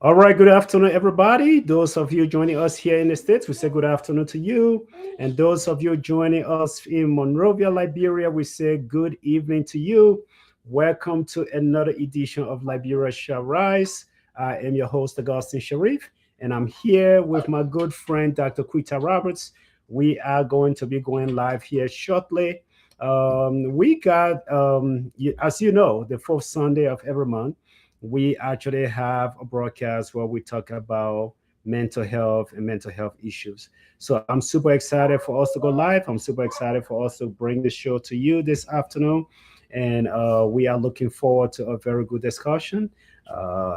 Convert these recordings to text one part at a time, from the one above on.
All right, good afternoon, everybody. Those of you joining us here in the States, we say good afternoon to you. And those of you joining us in Monrovia, Liberia, we say good evening to you. Welcome to another edition of Liberia Shall Rise. I am your host, Augustine Sharif, and I'm here with my good friend, Dr. Quita Roberts. We are going to be going live here shortly. We got, as you know, the fourth Sunday of every month we actually have a broadcast where we talk about mental health and mental health issues. So I'm super excited for us to go live. I'm super excited for us to bring the show to you this afternoon. And we are looking forward to a very good discussion.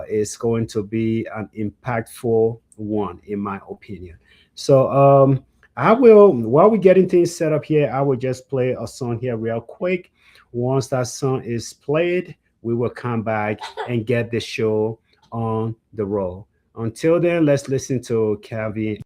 It's going to be an impactful one, in my opinion. So I will, while we're getting things set up here, I will just play a song here real quick. Once that song is played, we will come back and get the show on the roll. Until then, let's listen to Kevin.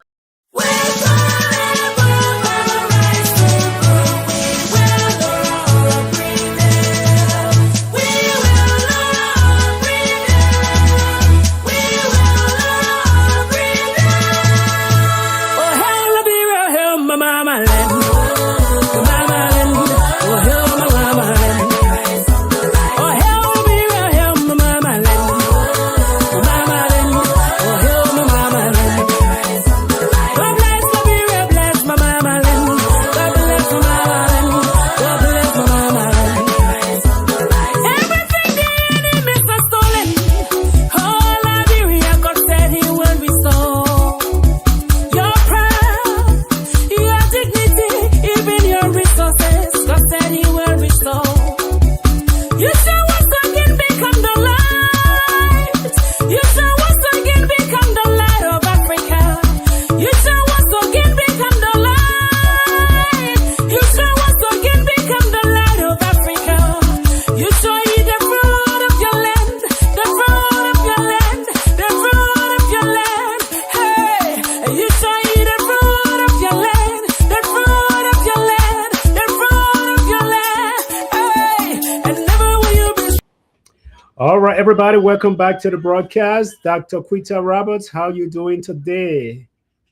All right, everybody, welcome back to the broadcast. Dr. Quita Roberts, how you doing today?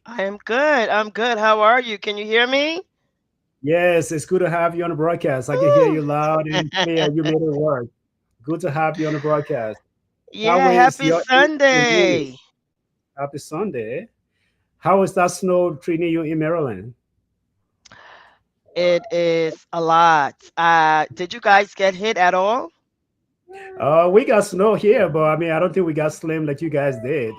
I am good. I'm good. How are you? Can you hear me? Yes, it's good to have you on the broadcast. I can hear Woo. you loud and clear. You made it work. Good to have you on the broadcast. How Yeah, is happy your evening? Sunday. Happy Sunday. How is that snow treating you in Maryland? It is a lot. Did you guys get hit at all? We got snow here, but I mean, I don't think we got slim like you guys did.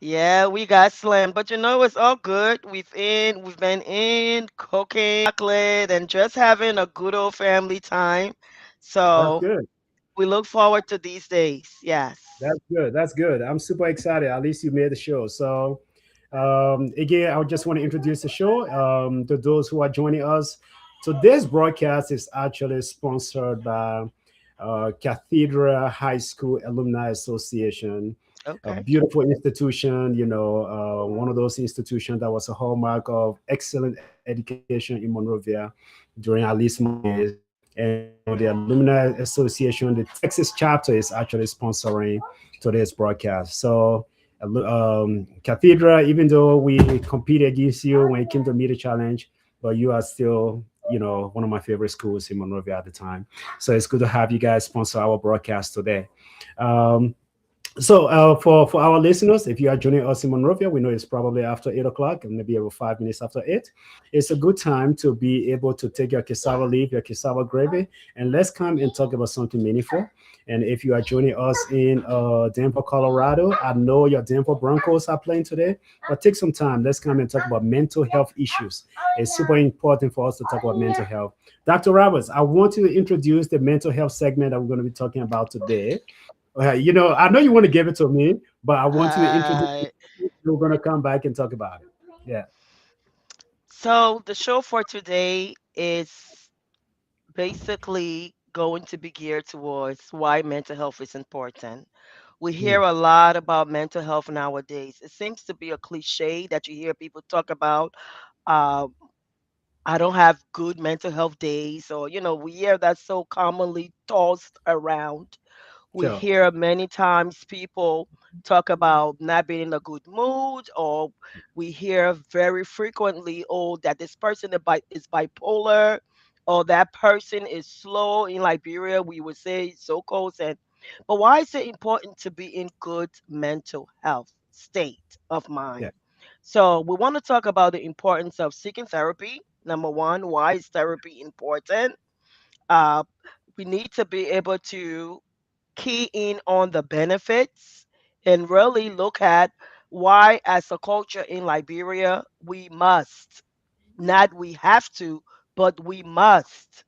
Yeah, we got slammed, but it's all good. We've been in cooking chocolate and just having a good old family time. That's So good. we look forward to these days. Yes. That's good. That's good. I'm super excited. At least you made the show. So, again, I just want to introduce the show to those who are joining us. So, this broadcast is actually sponsored by Cathedral High School Alumni Association, a Okay. beautiful institution, one of those institutions that was a hallmark of excellent education in Monrovia during at least my years. And the Alumni Association, the Texas chapter, is actually sponsoring today's broadcast. So, Cathedral, even though we competed against you when it came to Media Challenge, but you are still, one of my favorite schools in Monrovia at the time. So it's good to have you guys sponsor our broadcast today. Um, for our listeners, if you are joining us in Monrovia, we know it's probably after 8 o'clock and maybe about 5 minutes after 8. It's a good time to be able to take your cassava leaf, your cassava gravy, and let's come and talk about something meaningful. And if you are joining us in Denver, Colorado, I know your Denver Broncos are playing today, but take some time. Let's come and talk about mental health issues. It's super important for us to talk about mental health. Dr. Roberts, I want you to introduce the mental health segment that we're going to be talking about today. I know you want to give it to me, but I want you to introduce Uh, it. We're going to come back and talk about it. Yeah. so the show for today is basically going to be geared towards why mental health is important. We Mm, hear a lot about mental health nowadays. It seems to be a cliche that you hear people talk about. Uh, I don't have good mental health days, or we hear that so commonly tossed around. We Sure. hear many times people talk about not being in a good mood, or we hear very frequently, oh, that this person is bipolar, or that person is slow. In Liberia, we would say so called. And but why is it important to be in good mental health state of Yeah. mind? So we want to talk about the importance of seeking therapy. Number one, why is therapy important? Uh, we need to be able to key in on the benefits and really look at why, as a culture in Liberia, we must, not we have to, but we must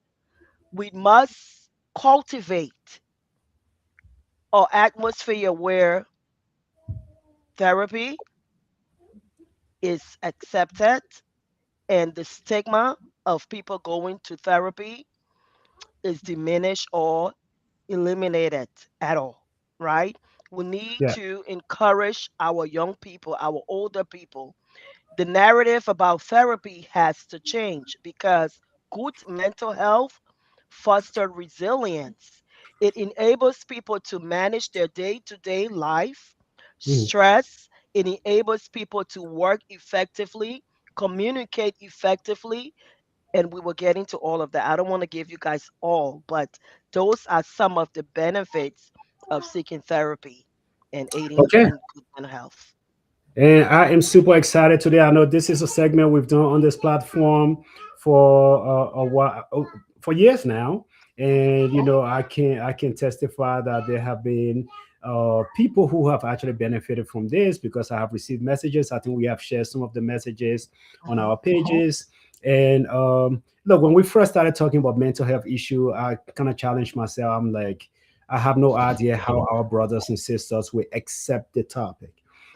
cultivate an atmosphere where therapy is accepted and the stigma of people going to therapy is diminished or eliminated at all, right? We need Yeah. to encourage our young people, our older people. The narrative about therapy has to change because good mental health fosters resilience. It enables people to manage their day to day life, Mhm. stress. It enables people to work effectively, communicate effectively, and we will get into all of that. I don't want to give you guys all, but those are some of the benefits of seeking therapy and aiding Okay. in good mental health. And I am super excited today. I know this is a segment we've done on this platform for a while, for years now, and I can testify that there have been people who have actually benefited from this because I have received messages. I think we have shared some of the messages on Hmm. our pages. And look, when we first started talking about mental health issue, I kind of challenged myself. I'm like, I have no idea how our brothers and sisters will accept the topic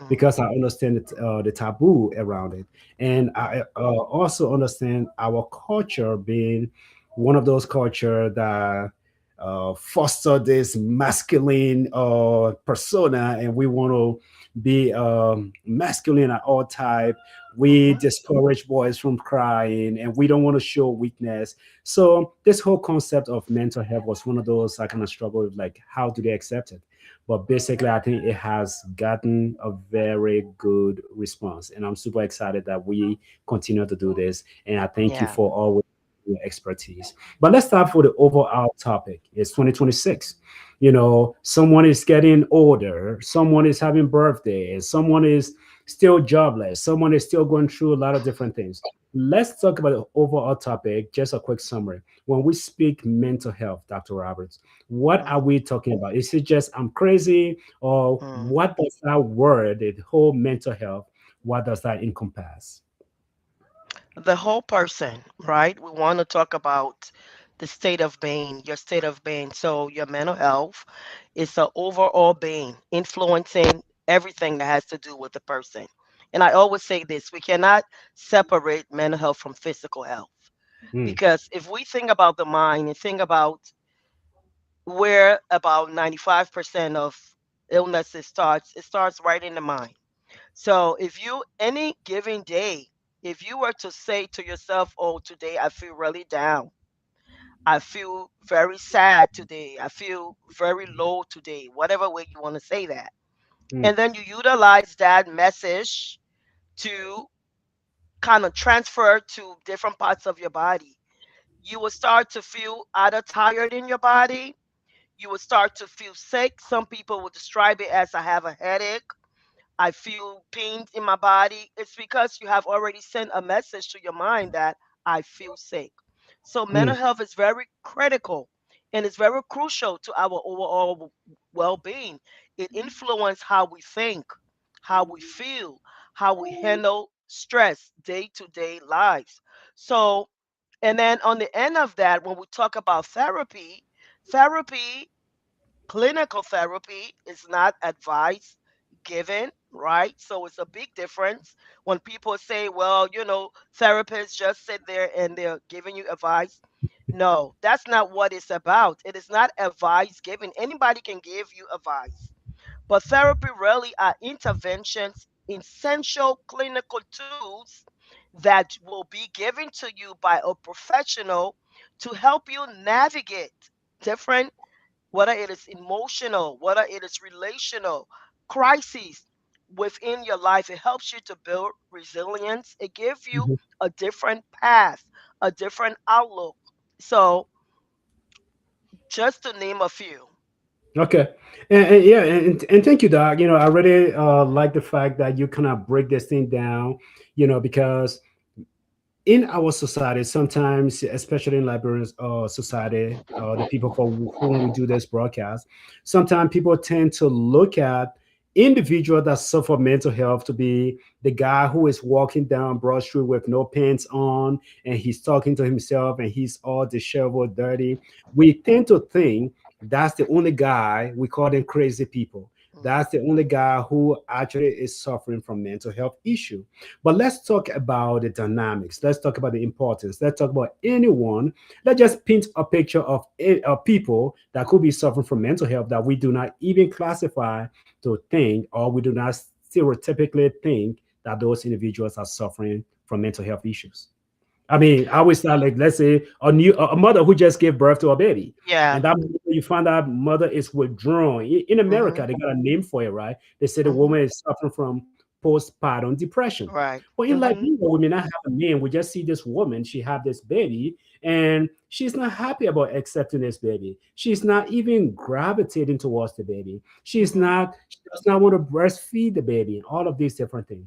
because I Hmm. understand the taboo around it, and I also understand our culture being one of those culture that foster this masculine persona, and we want to be masculine at all type. We Hmm. discourage boys from crying, and we don't want to show weakness. So this whole concept of mental health was one of those I kind of struggle with, like how do they accept it? But basically, I think it has gotten a very good response, and I'm super excited that we continue to do this. And I thank you Yeah. for always your expertise. But let's start with the overall topic. It's 2026. Someone is getting older, someone is having birthdays, someone is still jobless, someone is still going through a lot of different things. Let's talk about the overall topic. Just a quick summary. When we speak mental health, Dr. Roberts, what are Hmm. we talking about? Is it just I'm crazy, or Hmm. what does that word, the whole mental health, what does that encompass? The whole person, right? We want to talk about the state of being, your state of being. So your mental health is the overall being, influencing everything that has to do with the person. And I always say this: we cannot separate mental health from physical health. Mm, Because if we think about the mind and think about where about 95% of illnesses starts, it starts right in the mind. So if you any given day, if you were to say to yourself, oh, today I feel really down, I feel very sad today, I feel very low today, whatever way you want to say that, mm, and then you utilize that message to kind of transfer to different parts of your body, you will start to feel either tired in your body, you will start to feel sick. Some people will describe it as I have a headache, I feel pains in my body. It's because you have already sent a message to your mind that I feel sick. So mental mm, health is very critical and it's very crucial to our overall well-being. It influences how we think, how we feel, how we handle stress day-to-day lives. So, and then on the end of that, when we talk about therapy, therapy clinical therapy is not advice given, right? So it's a big difference when people say, well, therapists just sit there and they're giving you advice. No, that's not what it's about. It is not advice given. Anybody can give you advice, but therapy really are interventions, essential clinical tools that will be given to you by a professional to help you navigate different whether it is emotional, whether it is relational crises within your life. It helps you to build resilience. It gives you Mhm. a different path, a different outlook. So, just to name a few. Okay, and yeah, and thank you, Doc. I really like the fact that you kind of break this thing down. Because in our society, sometimes, especially in Liberian society, the people for whom we do this broadcast, sometimes people tend to look at individual that suffer mental health to be the guy who is walking down Broad Street with no pants on, and he's talking to himself, and he's all disheveled, dirty. We tend to think that's the only guy. We call them crazy people. Mhm, That's the only guy who actually is suffering from mental health issue. But let's talk about the dynamics. Let's talk about the importance. Let's talk about anyone. Let's just paint a picture of people that could be suffering from mental health that we do not even classify to think, or we do not stereotypically think that those individuals are suffering from mental health issues. I mean, I always start like, let's say a mother who just gave birth to a baby, yeah. and that you find out mother is withdrawn. In Hmm. America, they got a name for it, right? They say the Hmm. woman is suffering from postpartum depression. Right. But in Hmm. Liberia, we may not have a name. We just see this woman. She have this baby, and she's not happy about accepting this baby. She's not even gravitating towards the baby. She's Hmm. not. She does not want to breastfeed the baby. And all of these different things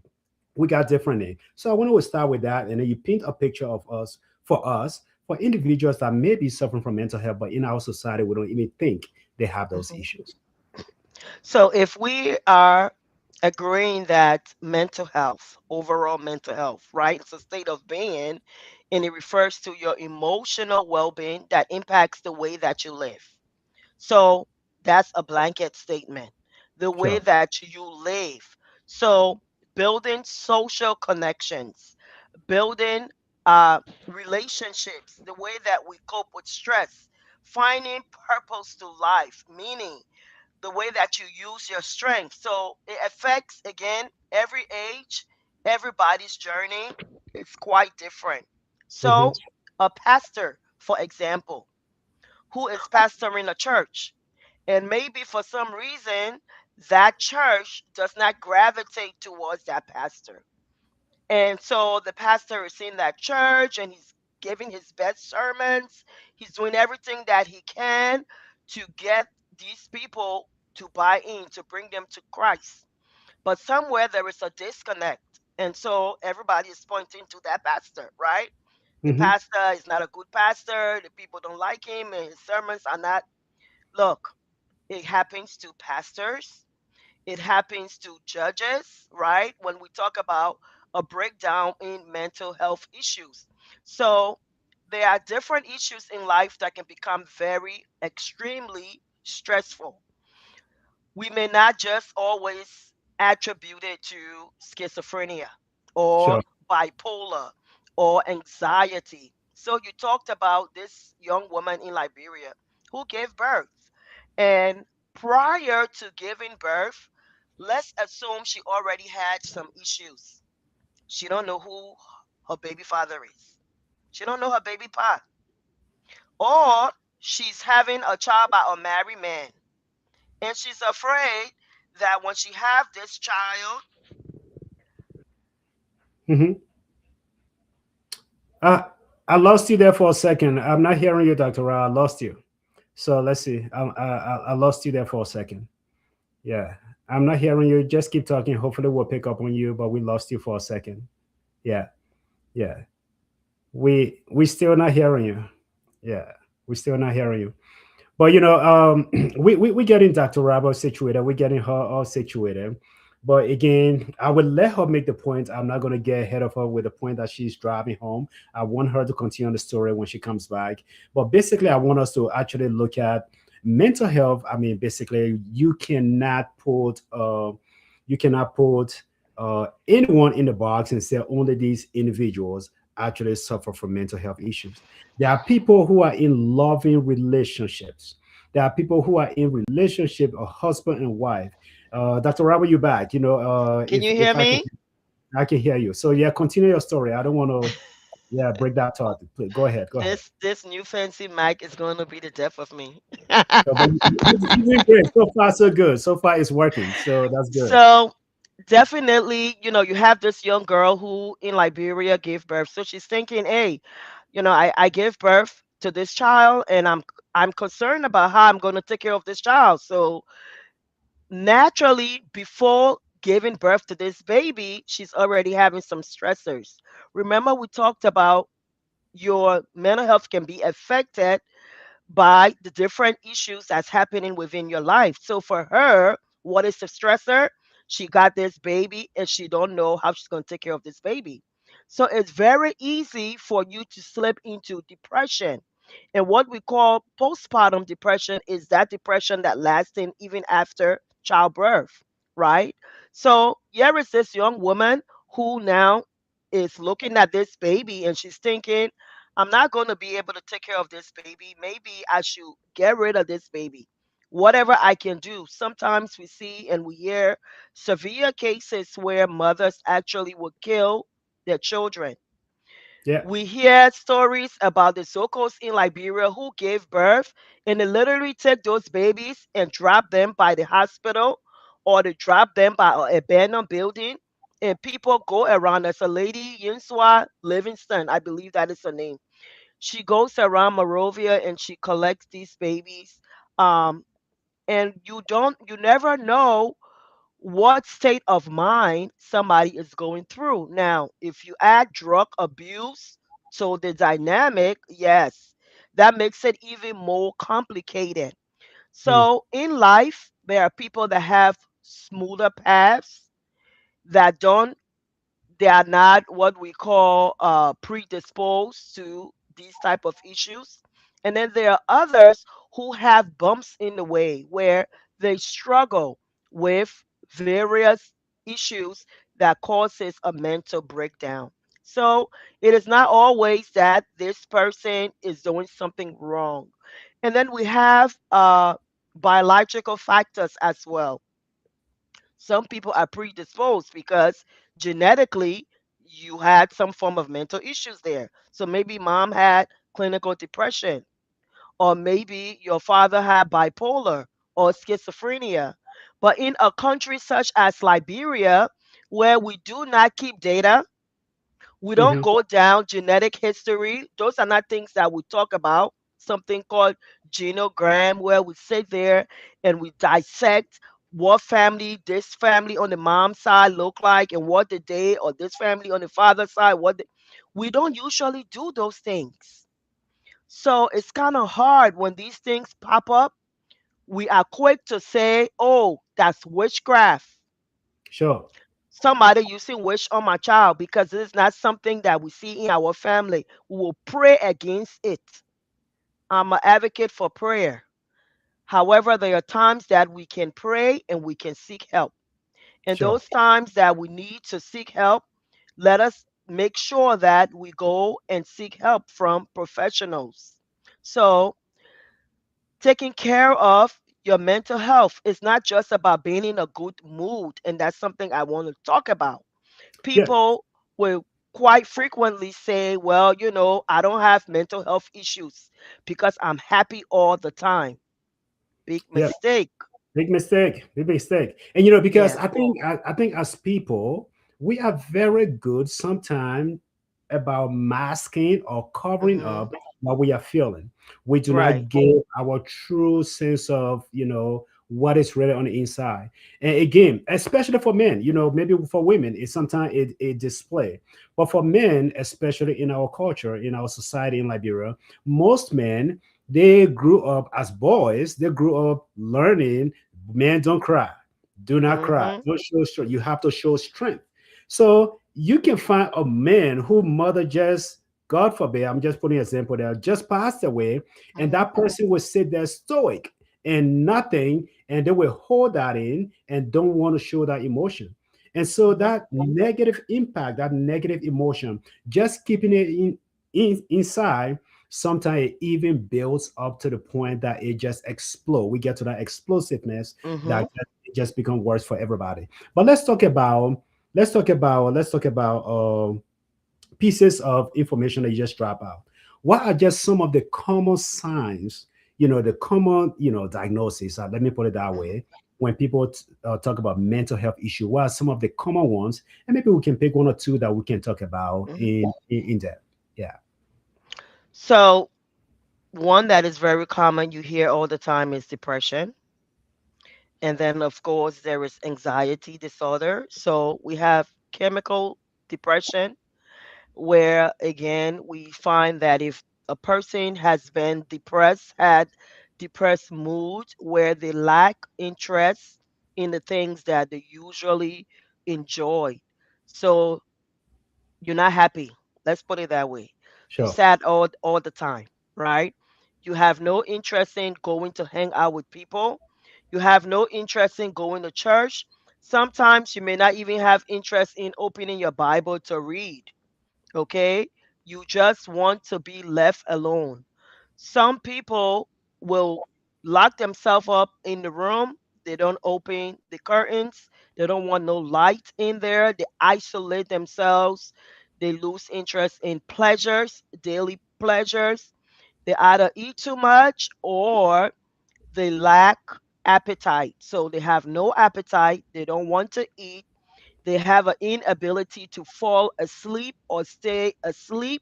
we got different names. So I want to start with that, and then you paint a picture of us for individuals that may be suffering from mental health, but in our society we don't even think they have those Hmm. issues. So, if we are agreeing that mental health, overall mental health, right, it's a state of being, and it refers to your emotional well being that impacts the way that you live. So, that's a blanket statement. The way Sure. that you live. So, building social connections, building relationships, the way that we cope with stress, finding purpose to life, meaning the way that you use your strength. So it affects, again, every age, everybody's journey is quite different. Hmm. So, a pastor, for example, who is pastoring a church, and maybe for some reason that church does not gravitate towards that pastor. And so the pastor is in that church and he's giving his best sermons. He's doing everything that he can to get these people to buy in, to bring them to Christ. But somewhere there is a disconnect. And so everybody is pointing to that pastor, right? The Hmm. pastor is not a good pastor. The people don't like him and his sermons are not. Look, it happens to pastors, it happens to judges, right? When we talk about a breakdown in mental health issues. So there are different issues in life that can become very extremely stressful. We may not just always attribute it to schizophrenia or Sure. bipolar or anxiety. So you talked about this young woman in Liberia who gave birth. And prior to giving birth, let's assume she already had some issues. She don't know who her baby father is. She don't know her baby pa. Or she's having a child by a married man, and she's afraid that when she have this child. Hmm. I I lost you there for a second. I'm not hearing you, Dr. Ra. I lost you. So let's see. I lost you there for a second. Yeah, I'm not hearing you. Just keep talking. Hopefully, we'll pick up on you, but we lost you for a second. Yeah, yeah. We still not hearing you. Yeah, we still not hearing you. But we getting Dr. Rabo situated. We're getting her all situated. But again, I will let her make the point. I'm not gonna get ahead of her with the point that she's driving home. I want her to continue the story when she comes back. But basically, I want us to actually look at mental health. I mean, basically, you cannot put anyone in the box and say only these individuals actually suffer from mental health issues. There are people who are in loving relationships. There are people who are in relationship, a husband and wife. Dr. Robert, you back? Can you If hear me? I can hear you. So yeah, continue your story. I don't want to. Yeah, break that thought. Please, go ahead. Go ahead. This new fancy mic is going to be the death of me. So, but you're doing great. So far, so good. So far, it's working. So that's good. So definitely, you have this young girl who in Liberia gave birth. So she's thinking, hey, I gave birth to this child, and I'm concerned about how I'm going to take care of this child. So naturally, before giving birth to this baby, she's already having some stressors. Remember, we talked about your mental health can be affected by the different issues that's happening within your life. So for her, what is the stressor? She got this baby and she don't know how she's going to take care of this baby. So it's very easy for you to slip into depression. And what we call postpartum depression is that depression that lasting even after childbirth, right? So here is this young woman who now is looking at this baby and she's thinking, I'm not going to be able to take care of this baby. Maybe I should get rid of this baby. Whatever I can do. Sometimes we see and we hear severe cases where mothers actually would kill their children. Yeah. We hear stories about the Sokos in Liberia who gave birth and they literally take those babies and drop them by the hospital or they drop them by an abandoned building. And people go around. There's a lady, Yinswa Livingston, I believe that is her name. She goes around Morovia and she collects these babies. Um, and you never know what state of mind somebody is going through. Now, if you add drug abuse to the dynamic, yes, that makes it even more complicated. Mm. So in life, there are people that have smoother paths that don't they are not what we call predisposed to these type of issues, and then there are others who have bumps in the way where they struggle with various issues that causes a mental breakdown. So it is not always that this person is doing something wrong. And then we have biological factors as well. Some people are predisposed because genetically you had some form of mental issues there. So maybe mom had clinical depression, or maybe your father had bipolar or schizophrenia. But in a country such as Liberia, where we do not keep data, we don't Hmm. go down genetic history. Those are not things that we talk about. Something called genogram, where we sit there and we dissect what family this family on the mom's side look like, and what did they or this family on the father's side. We don't usually do those things. So it's kind of hard when these things pop up. We are quick to say, "Oh, that's witchcraft." Sure. Somebody using wish on my child, because it is not something that we see in our family. We will pray against it. I'm an advocate for prayer. However, there are times that we can pray and we can seek help. And Sure. those times that we need to seek help, let us make sure that we go and seek help from professionals. So, taking care of your mental health is not just about being in a good mood. And that's something I want to talk about. Yeah. People will quite frequently say, well, I don't have mental health issues because I'm happy all the time. Big Yeah. mistake. Big mistake. Big mistake. And because Yes. I think as people, we are very good sometimes about masking or covering Hmm. up what we are feeling. We do Right. not give our true sense of what is really on the inside. And again, especially for men, maybe for women, it's sometimes it display. But for men, especially in our culture, in our society in Liberia, most men, they grew up as boys. They grew up learning, men don't cry, do not cry, Hmm. don't show strength. You have to show strength. So you can find a man who mother just, God forbid, I'm just putting an example there, just passed away, and Hmm. that person will sit there stoic and nothing, and they will hold that in and don't want to show that emotion. And so Hmm. that negative impact, that negative emotion, just keeping it inside, sometimes it even builds up to the point that it just explodes. We get to that explosiveness Hmm. that it just becomes worse for everybody. But let's talk about pieces of information that you just drop out. What are just some of the common signs, the common, diagnosis, let me put it that Mhm. way, when people talk about mental health issue? What are some of the common ones? And maybe we can pick one or two that we can talk about Mhm. in depth. Yeah. So, one that is very common you hear all the time is depression. And then, of course, there is anxiety disorder. So, we have chemical depression, where again, we find that if a person has been depressed, had depressed mood, where they lack interest in the things that they usually enjoy. So, you're not happy. Let's put it that way. You Sure. sad all the time, right? You have no interest in going to hang out with people. You have no interest in going to church. Sometimes you may not even have interest in opening your Bible to read. Okay? You just want to be left alone. Some people will lock themselves up in the room. They don't open the curtains. They don't want no light in there. They isolate themselves. They lose interest in pleasures, daily pleasures. They either eat too much or they lack appetite. So they have no appetite. They don't want to eat. They have an inability to fall asleep or stay asleep.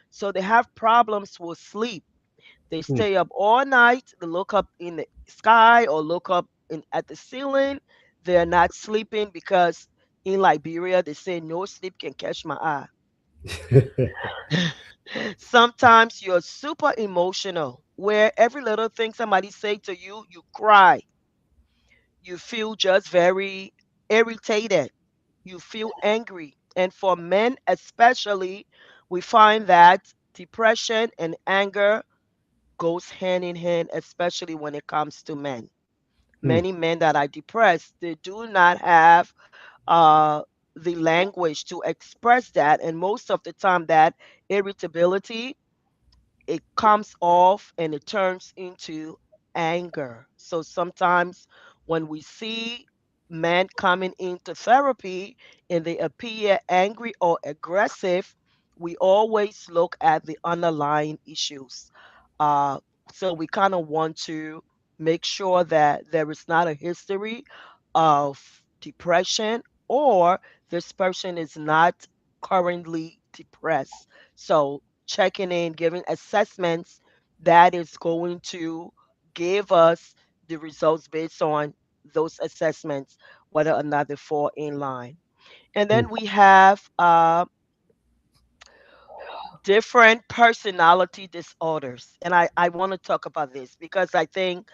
So they have problems with sleep. They Hmm. stay up all night. They look up in the sky or look up at the ceiling. They're not sleeping because in Liberia they say no sleep can catch my eye. Sometimes you're super emotional, where every little thing somebody say to you, you cry. You feel just very irritated. You feel angry. And for men especially, we find that depression and anger goes hand in hand, especially when it comes to men. Hmm. Many men that are depressed, they do not have uh, the language to express that. And most of the time, that irritability, it comes off and it turns into anger. So sometimes when we see men coming into therapy and they appear angry or aggressive, we always look at the underlying issues. Uh, so we kind of want to make sure that there is not a history of depression, or this person is not currently depressed. So checking in, giving assessments that is going to give us the results based on those assessments, whether or not they fall in line. And Hmm. then we have different personality disorders. And I want to talk about this because I think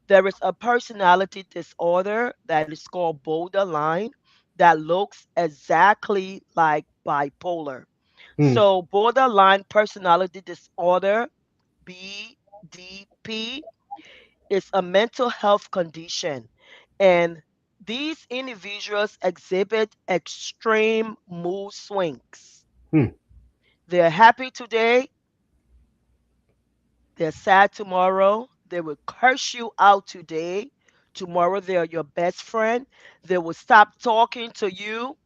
there is a personality disorder that is called borderline that looks exactly like bipolar. Hmm. So, borderline personality disorder, BDP, is a mental health condition. And these individuals exhibit extreme mood swings. Hmm. They're happy today, they're sad tomorrow, they will curse you out today. Tomorrow, they're your best friend. They will stop talking to you.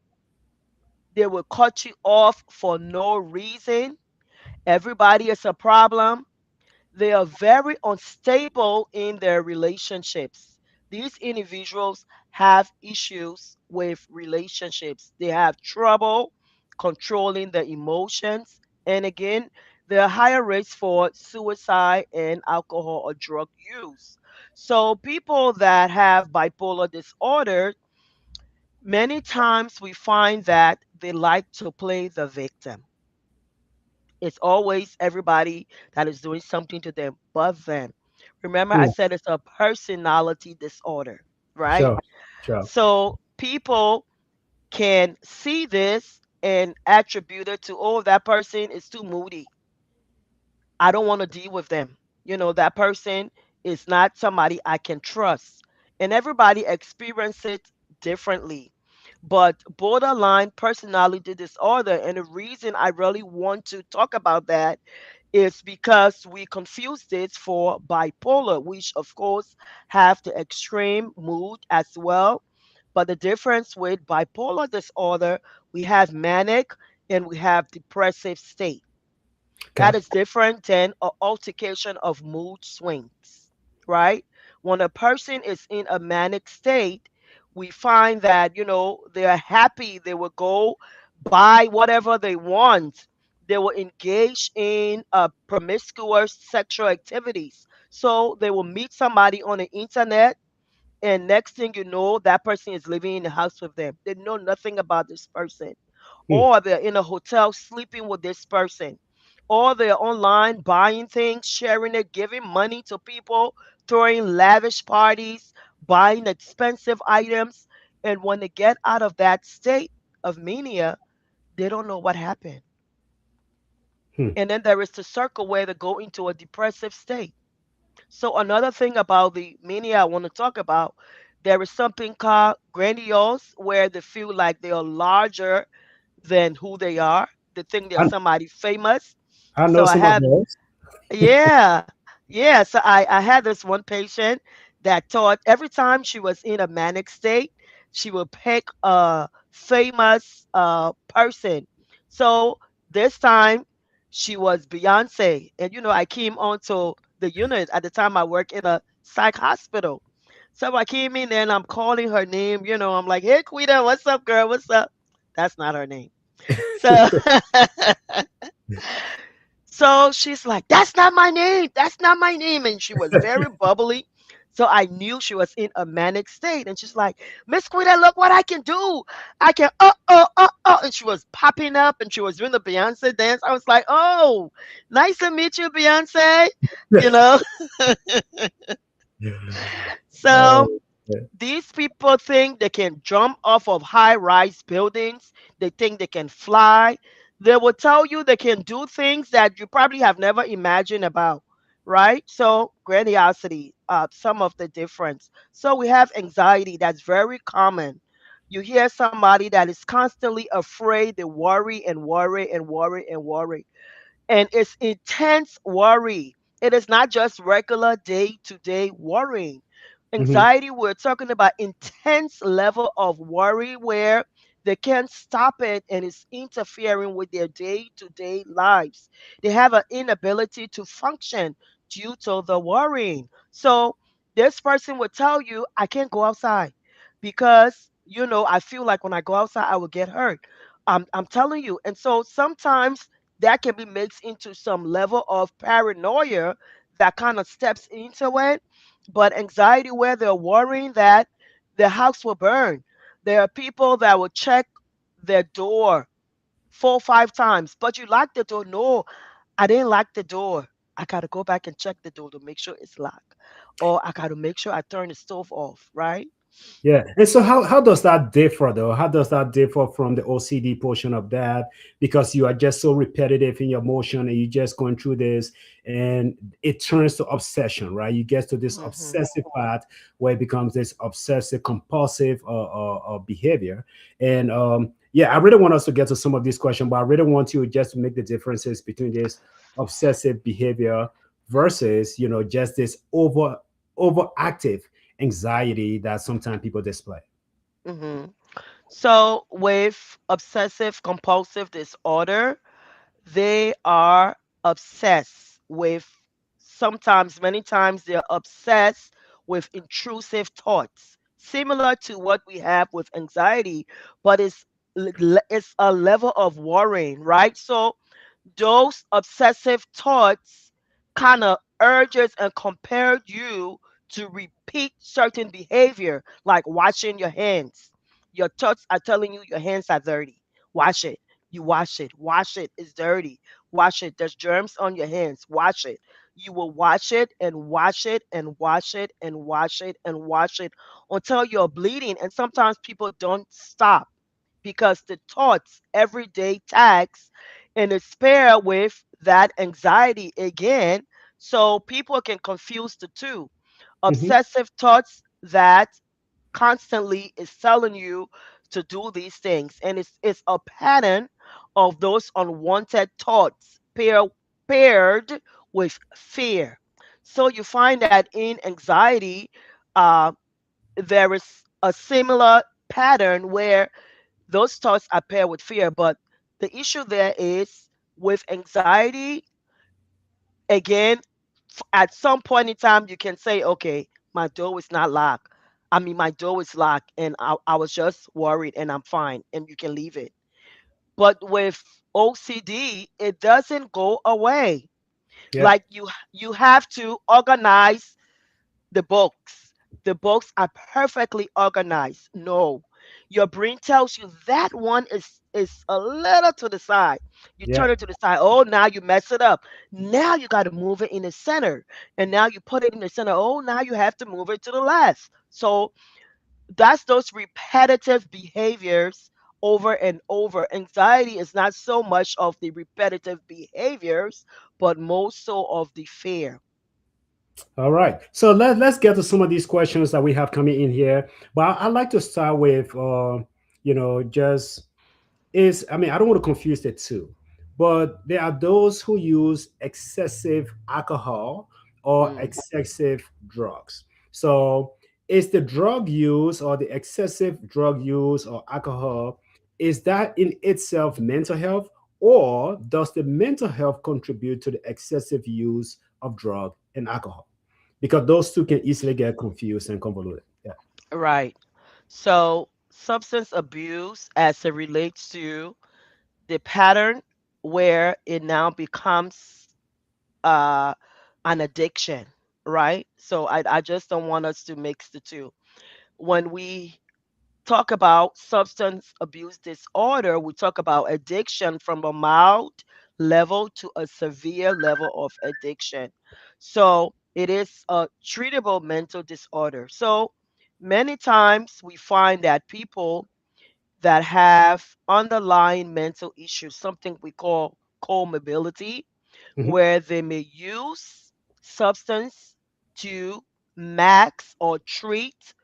They will cut you off for no reason. Everybody is a problem. They are very unstable in their relationships. These individuals have issues with relationships. They have trouble controlling their emotions. And again, there are higher rates for suicide and alcohol or drug use. So, people that have bipolar disorder, many times we find that they like to play the victim. It's always everybody that is doing something to them but them. Remember, I Hmm. said it's a personality disorder, right? Sure. Sure. So people can see this and attribute it to, oh, that person is too moody. I don't want to deal with them. That person is not somebody I can trust. And everybody experiences it differently. But borderline personality disorder, and the reason I really want to talk about that is because we confuse this for bipolar, which of course have the extreme mood as well. But the difference with bipolar disorder, we have manic and we have depressive state. Okay. That is different than an altercation of mood swings, right? When a person is in a manic state, we find that, they're happy. They will go buy whatever they want. They will engage in promiscuous sexual activities. So they will meet somebody on the internet, and next thing you know, that person is living in the house with them. They know nothing about this person, Hmm. or they're in a hotel sleeping with this person, or they're online buying things, sharing it, giving money to people, throwing lavish parties, buying expensive items. And when they get out of that state of mania, they don't know what happened. Hmm. And then there is the circle where they go into a depressive state. So another thing about the mania I want to talk about, there is something called grandiose, where they feel like they are larger than who they are. They think they're I, somebody famous. I know So I some of have, those. yeah, yeah. So I had this one patient that thought every time she was in a manic state, she would pick a famous person. So this time she was Beyonce. And I came onto the unit at the time. I work in a psych hospital. So I came in and I'm calling her name. I'm like, hey, Quita, what's up, girl? What's up? That's not her name. So So she's like, that's not my name. That's not my name. And she was very bubbly. So I knew she was in a manic state. And she's like, Miss Quita, look what I can do. I can, And she was popping up and she was doing the Beyonce dance. I was like, oh, nice to meet you, Beyonce. You know? So Oh, yeah. these people think they can jump off of high rise buildings. They think they can fly. They will tell you they can do things that you probably have never imagined about, right? So, grandiosity, some of the difference. So, we have anxiety that's very common. You hear somebody that is constantly afraid, they worry and worry and worry and worry, and it's intense worry. It is not just regular day to day worrying. Mhm. Anxiety, we're talking about intense level of worry where they can't stop it and it's interfering with their day to day lives. They have an inability to function due to the worrying. So this person would tell you, I can't go outside because, I feel like when I go outside, I will get hurt. I'm telling you. And so sometimes that can be mixed into some level of paranoia that kind of steps into it. But anxiety, where they're worrying that the house will burn. There are people that will check their door 4 or 5 times, but you lock the door. No, I didn't lock the door. I got to go back and check the door to make sure it's locked. Or I got to make sure I turn the stove off, right? Yeah. And so how does that differ though? How does that differ from the OCD portion of that? Because you are just so repetitive in your motion and you're just going through this and it turns to obsession, right? You get to this Hmm. obsessive part where it becomes this obsessive compulsive behavior. And yeah, I really want us to get to some of these questions, but I really want you just to make the differences between this obsessive behavior versus, just this overactive anxiety that sometimes people display. Hmm. So, with obsessive compulsive disorder, they are obsessed with, sometimes, many times, they're obsessed with intrusive thoughts, similar to what we have with anxiety, but it's a level of worrying, right? So, those obsessive thoughts kind of urges and compelled you to repeat certain behavior, like washing your hands. Your thoughts are telling you your hands are dirty. Wash it. You wash it. Wash it. It's dirty. Wash it. There's germs on your hands. Wash it. You will wash it and wash it and wash it and wash it and wash it until you're bleeding. And sometimes people don't stop because the thoughts, everyday tags, and it's paired with that anxiety again. So people can confuse the two. Mhm. Obsessive thoughts that constantly is telling you to do these things. And it's a pattern of those unwanted thoughts paired with fear. So you find that in anxiety, uh, there is a similar pattern where those thoughts are paired with fear, but The issue there is with anxiety, again, at some point in time, you can say, okay, my door is not locked. I mean, my door is locked and I was just worried and I'm fine, and you can leave it. But with OCD, it doesn't go away. Yeah. Like you have to organize the books. The books are perfectly organized. No, your brain tells you that one is a little to the side. You Yeah. turn it to the side. Oh, now you mess it up. Now you got to move it in the center, and now you put it in the center. Oh, now you have to move it to the left. So that's those repetitive behaviors over and over. Anxiety is not so much of the repetitive behaviors, but more so of the fear. All right. So let's get to some of these questions that we have coming in here. But I'd like to start with, just is, I mean, I don't want to confuse the two, but there are those who use excessive alcohol or Mm. excessive drugs. So is the drug use or the excessive drug use or alcohol, is that in itself mental health, or does the mental health contribute to the excessive use of drug and alcohol? Because those two can easily get confused and convoluted. Yeah. Right. So, substance abuse, as it relates to the pattern where it now becomes uh, an addiction, right? So, I just don't want us to mix the two. When we talk about substance abuse disorder, we talk about addiction from a mild level to a severe level of addiction. So it is a treatable mental disorder. So many times we find that people that have underlying mental issues, something we call comorbidity, Mhm. where they may use substance to max or treat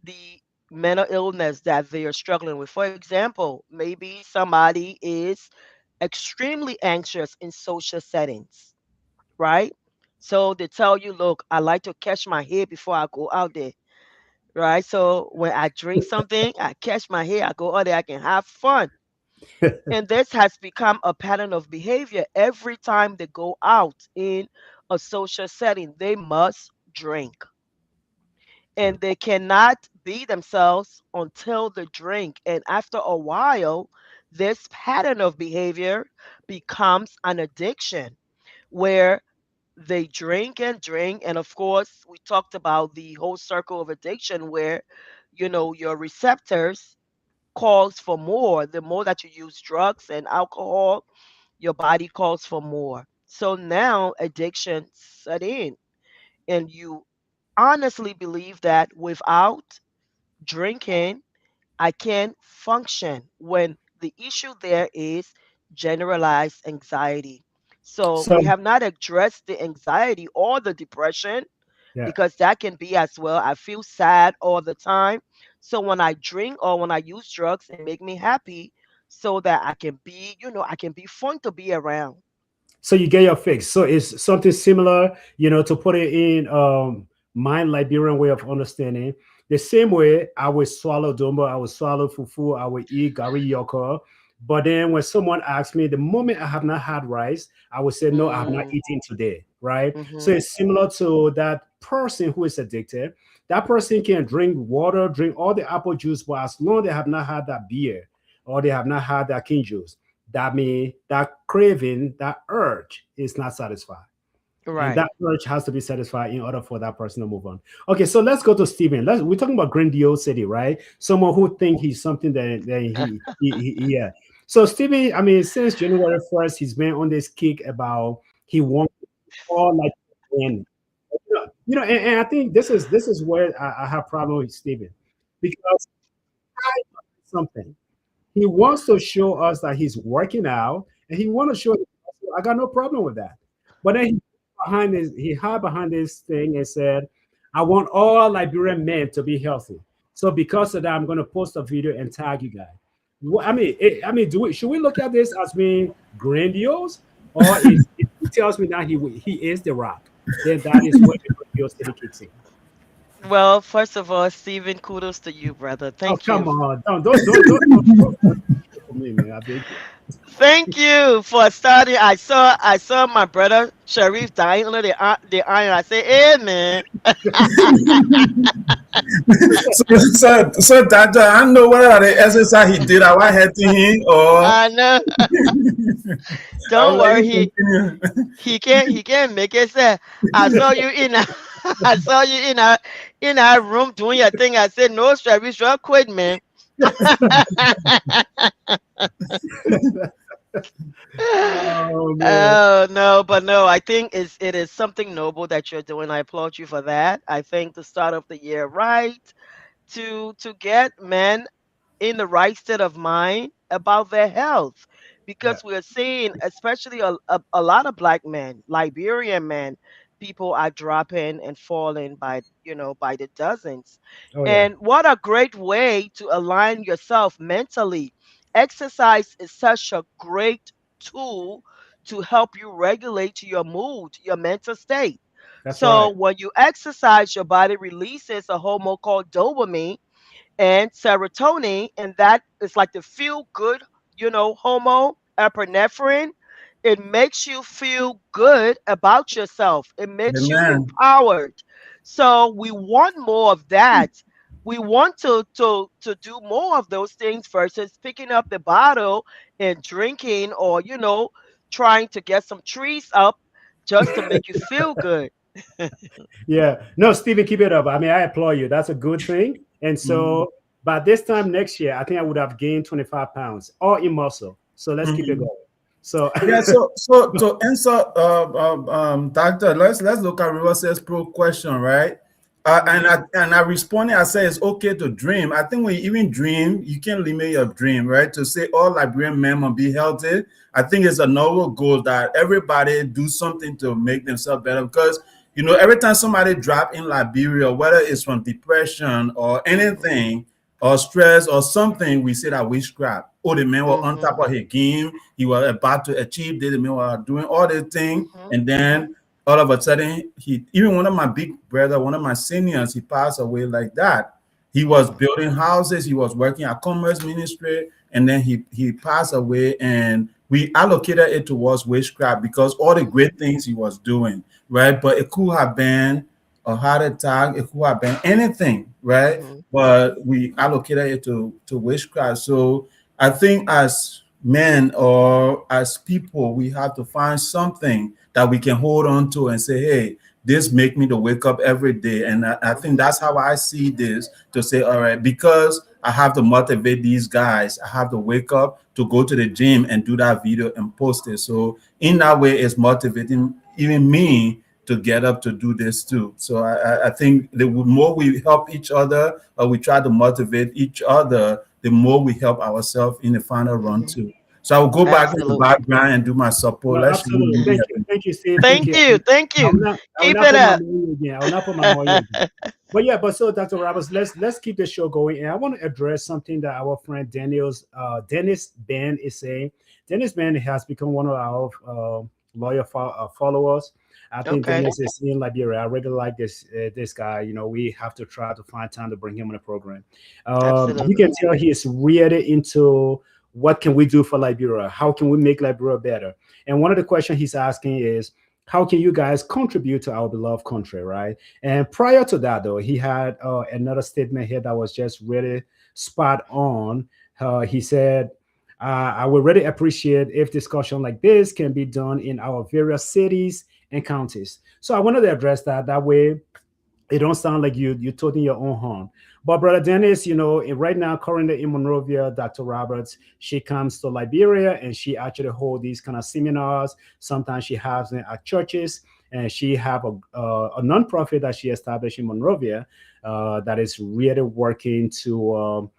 the mental illness that they are struggling with. For example, maybe somebody is extremely anxious in social settings, right? So they tell you, look, I like to catch my hair before I go out there, right? So when I drink something, I catch my hair, I go out there, I can have fun. And this has become a pattern of behavior. Every time they go out in a social setting, they must drink, and they cannot be themselves until they drink. And after a while, this pattern of behavior becomes an addiction where they drink and drink. And of course, we talked about the whole circle of addiction where, your receptors calls for more. The more that you use drugs and alcohol, your body calls for more. So now addiction set in, and you honestly believe that without drinking, I can function, when the issue there is generalized anxiety. So So we have not addressed the anxiety or the depression, yeah. because that can be as well. I feel sad all the time. So when I drink or when I use drugs, it make me happy so that I can be, I can be fun to be around. So you get your fix. So it's something similar, to put it in my Liberian way of understanding. The same way I would swallow dombo, I would swallow fufu, I would eat gari yoko. But then when someone asks me, the moment I have not had rice, I would say, no, I have not Mm, eaten today. Right. So mm-hmm. it's similar to that person who is addicted. That person can drink water, drink all the apple juice, but as long as they have not had that beer or they have not had that king juice, that means that craving, that urge is not satisfied. And Right. that urge has to be satisfied in order for that person to move on. Okay, so let's go to Stephen. We're talking about grandiosity, right? Someone who think he's something that yeah. So Stephen, I mean, since January 1st, he's been on this kick about he wants all like and and I think this is where I have problem with Stephen, because I something. He wants to show us that he's working out, and he wants to show us, I got no problem with that. But then he hid behind this thing and said, I want all Liberian men to be healthy. So because of that, I'm going to post a video and tag you guys. I mean, should we look at this as being grandiose, or is if he tells me that he is the rock, then that is where the grandiosity kicks in. Well, first of all, Stephen, kudos to you, brother. Oh Thank come you. on, don't for me, man. I beg you. Thank you for starting. I saw my brother Sharif dying under the iron. I say, hey man, So Doctor, I don't know whether the exercise he did I was helping him or I know. I will Don't let worry, you he continue. he can't make it. Say, I saw you in a, I saw you in our room doing your thing. I said, no, Sharif, you quit, man. Oh man. Oh no, but no, I think it is something noble that you're doing. I applaud you for that. I think the start of the year right to get men in the right state of mind about their health, Yeah. because we're seeing, especially a lot of black men, Liberian men, people are dropping and falling by by the dozens. Oh yeah. And what a great way to align yourself mentally. Exercise is such a great tool to help you regulate your mood, your mental state. That's So right. when you exercise, your body releases a hormone called dopamine and serotonin, and that is like the feel good, hormone, epinephrine. It makes you feel good about yourself. It makes you Amen. empowered. So we want more of that. We want to do more of those things versus picking up the bottle and drinking, or trying to get some trees up just to make you feel good. Yeah. No, Stephen, keep it up. I mean, I applaud you. That's a good thing. And Mm-hmm. so by this time next year, I think I would have gained 25 pounds all in muscle. So let's keep it Mm-hmm. going. So Yeah, so to answer, Doctor, let's look at River's pro question, right? And Hmm. I responded. I said it's okay to dream. I think when you even dream, you can limit your dream, right? To say all Liberian men will be healthy, I think it's a noble goal that everybody do something to make themselves better. Because every time somebody drop in Liberia, whether it's from depression or Hmm. anything, or stress or something, we say that witchcraft. Oh, the man was on Hmm. top of his game. He was about to achieve this. The man was doing all the thing, Hmm. and Hmm. then all of a sudden, he even one of my big brother, one of my seniors, he passed away like that. He was Hmm. building houses. He was working at commerce ministry, and then he passed away. And we allocated it towards witchcraft because all the great Hmm. things he was doing, right? But it could have been a heart attack. It could have been anything, right? Hmm. But we allocated it to witchcraft. So I think as men or as people, we have to find something that we can hold on to and say, hey, this make me to wake up every day. And I think Hmm. that's how I see this, to say, all right, because I have to motivate these guys, I have to wake up to go to the gym and do that video and post it. So in that way, it's motivating even me to get up to do this too. So I think the more we help each other or we try to motivate each other, the more we help ourselves in the final run Hmm. too. So I will go back in the Absolutely. background and do my support. no, Let's absolutely. really Thank help you. them. Thank you, Steve. Thank Thank you. you. Thank I you. will not I will Keep not it put my up. money again. I will not put my money again. But yeah, but so Dr. Roberts, let's keep the show going. And I want to address something that our friend Dennis Ben is saying. Dennis Ben has become one of our lawyer followers. I think Okay. Dennis is in Liberia. I really like this guy. You know, we have to try to find time to bring him on the program. You Absolutely. can tell he is really into what can we do for Liberia? How can we make Liberia better? And one of the questions he's asking is, how can you guys contribute to our beloved country, right? And prior to that, though, he had another statement here that was just really spot on. He said, I would really appreciate if discussion like this can be done in our various cities and counties. So I wanted to address that. That way, it don't sound like you're tooting your own horn. But brother Dennis, right now, currently in Monrovia, Dr. Roberts, she comes to Liberia and she actually hold these kind of seminars. Sometimes she has them at churches, and she have a nonprofit that she established in Monrovia that is really working to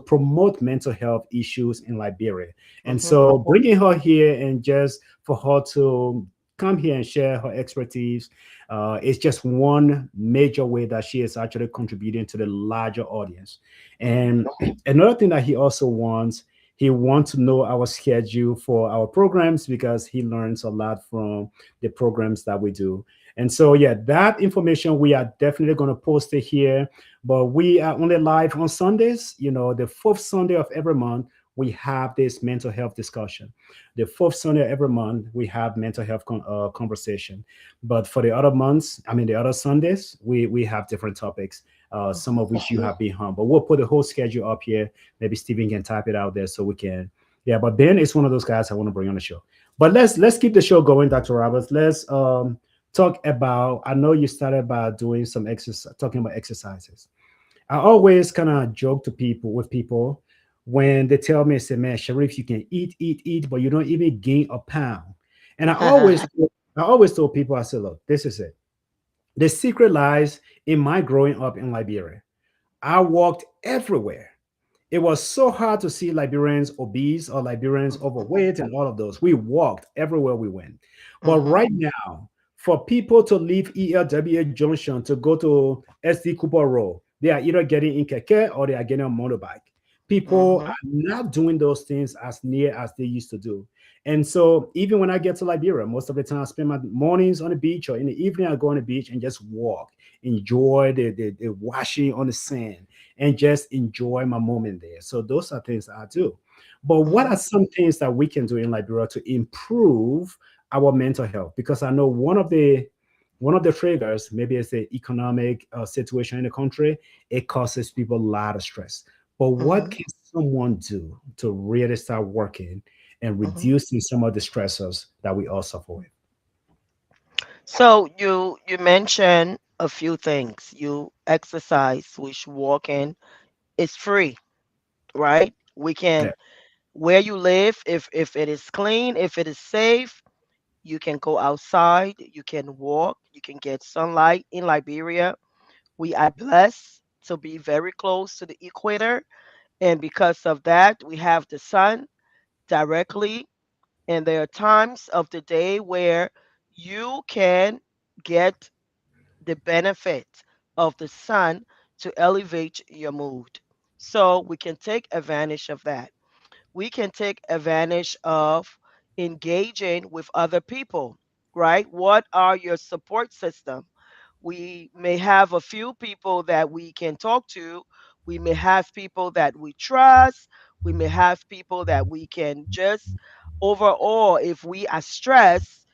promote mental health issues in Liberia. And Hmm. so bringing her here and just for her to come here and share her expertise, it's just one major way that she is actually contributing to the larger audience. And another thing that he wants to know our schedule for our programs because he learns a lot from the programs that we do. And so, yeah, that information we are definitely going to post it here. But we are only live on Sundays. The fourth Sunday of every month. we have this mental health discussion. The fourth Sunday of every month, we have mental health conversation. But for the other months, I mean, the other Sundays, we have different topics, some of Mhm. which you have been on. But we'll put the whole schedule up here. Maybe Steven can type it out there so we can. Yeah, but Ben is one of those guys I want to bring on the show. But let's keep the show going, Dr. Roberts. Let's talk about. I know you started by doing some exercise, talking about exercises. I always kind of joke to people with people when they tell me, say, man, Sharif, you can eat, but you don't even gain a pound. And I always told people, I said, look, this is it. The secret lies in my growing up in Liberia. I walked everywhere. It was so hard to see Liberians obese or Liberians overweight and all of those. We walked everywhere we went. But Mhm. right now, for people to leave ELW Junction to go to SD Cooper Road, they are either getting in keke or they are getting a motorbike. People Mhm. are not doing those things as near as they used to do. And so even when I get to Liberia, most of the time I spend my mornings on the beach or in the evening I go on the beach and just walk, enjoy the washing on the sand and just enjoy my moment there. So those are things I do. But what are Mhm. some things that we can do in Liberia to improve our mental health? Because I know one of the triggers, maybe it's the economic situation in the country, it causes people a lot of stress. But what Mhm. can someone do to really start working and Mhm. reducing some of the stressors that we all suffer with? So you mentioned a few things. You exercise, which walking is free, right? We Yeah. can where you live, if it is clean, if it is safe, you can go outside, you can walk, you can get sunlight in Liberia. We are blessed to be very close to the equator, and because of that, we have the sun directly. And there are times of the day where you can get the benefit of the sun to elevate your mood. So we can take advantage of that. We can take advantage of engaging with other people, right? What are your support system? We may have a few people that we can talk to. We may have people that we trust. We may have people that we can just overall, if we are stressed,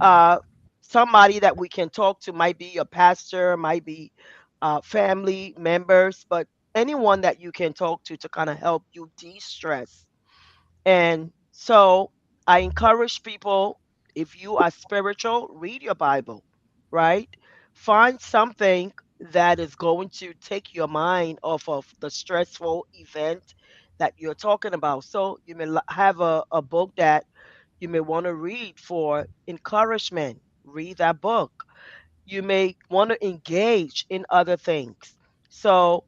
uh, somebody that we can talk to might be your pastor, might be family members, but anyone that you can talk to kind of help you de-stress. And so I encourage people, if you are spiritual, read your Bible, right? Find something that is going to take your mind off of the stressful event that you're talking about. So you may have a book that you may want to read for encouragement. Read that book. You may want to engage in other things. So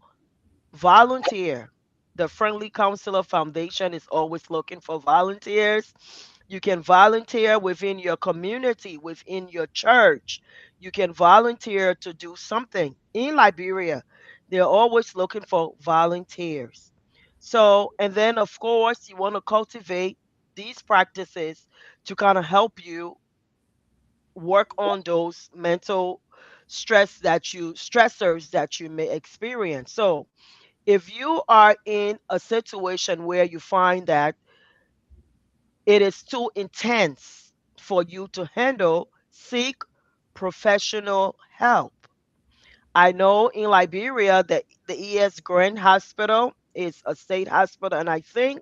volunteer. The Friendly Counselor Foundation is always looking for volunteers. You can volunteer within your community, within your church. You can volunteer to do something. In Liberia, they're always looking for volunteers. So, and then of course, you want to cultivate these practices to kind of help you work on those mental stressors that you may experience. So, if you are in a situation where you find that it is too intense for you to handle, seek professional help. I know in Liberia that the ES Grant Hospital is a state hospital, and I think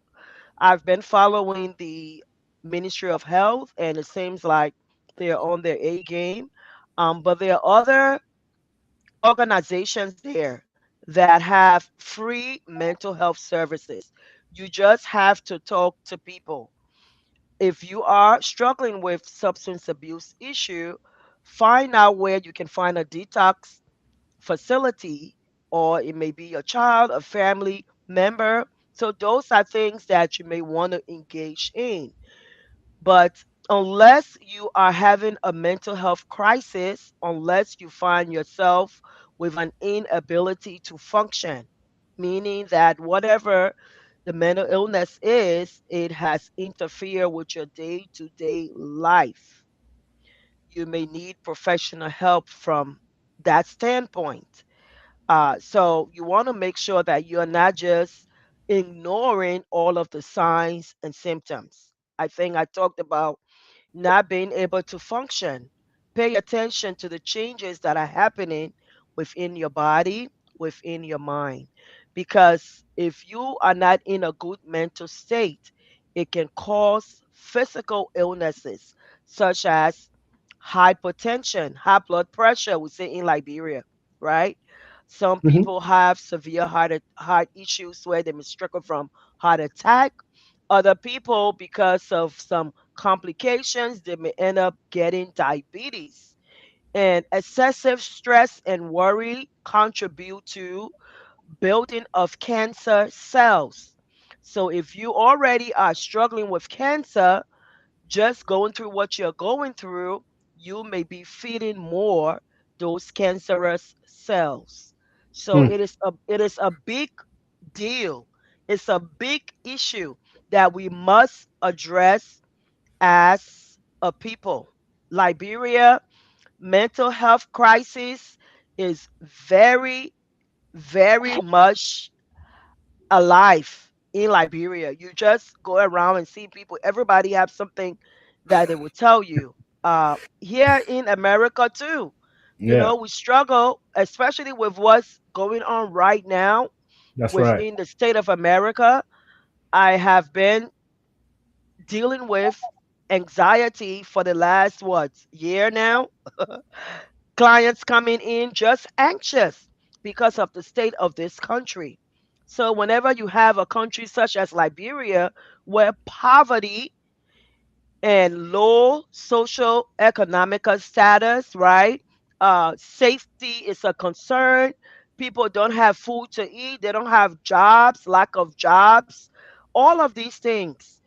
I've been following the Ministry of Health, and it seems like they're on their A game. But there are other organizations there that have free mental health services. You just have to talk to people. If you are struggling with substance abuse issue, find out where you can find a detox facility, or it may be a child, a family member. So those are things that you may want to engage in. But unless you are having a mental health crisis, unless you find yourself with an inability to function, meaning that whatever the mental illness is, it has interfered with your day to day life, you may need professional help from that standpoint. So you want to make sure that you're not just ignoring all of the signs and symptoms. I think I talked about not being able to function. Pay attention to the changes that are happening within your body, within your mind. Because if you are not in a good mental state, it can cause physical illnesses such as hypertension, high blood pressure, we say in Liberia, right? Some Hmm. people have severe heart issues where they may struggle from heart attack. Other people, because of some complications, they may end up getting diabetes. And excessive stress and worry contribute to building of cancer cells. So if you already are struggling with cancer, just going through what you're going through, you may be feeding more those cancerous cells. So Hmm. it is a big deal. It's a big issue that we must address as a people. Liberia mental health crisis is very, very much alive in Liberia. You just go around and see people. Everybody have something that they will tell you. Here in America too, Yeah, we struggle, especially with what's going on right now that's right. within the state of America. I have been dealing with anxiety for the last what year now. Clients coming in just anxious because of the state of this country. So whenever you have a country such as Liberia where poverty and low social economical status, right? Safety is a concern. People don't have food to eat. They don't have jobs, lack of jobs. All of these things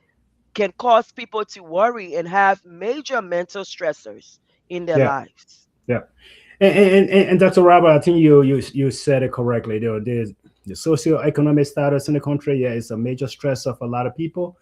can cause people to worry and have major mental stressors in their Yeah, lives. yeah. And Dr. Robert, I think you said it correctly. There's the socioeconomic status in the country. Yeah, it's a major stress of a lot of people.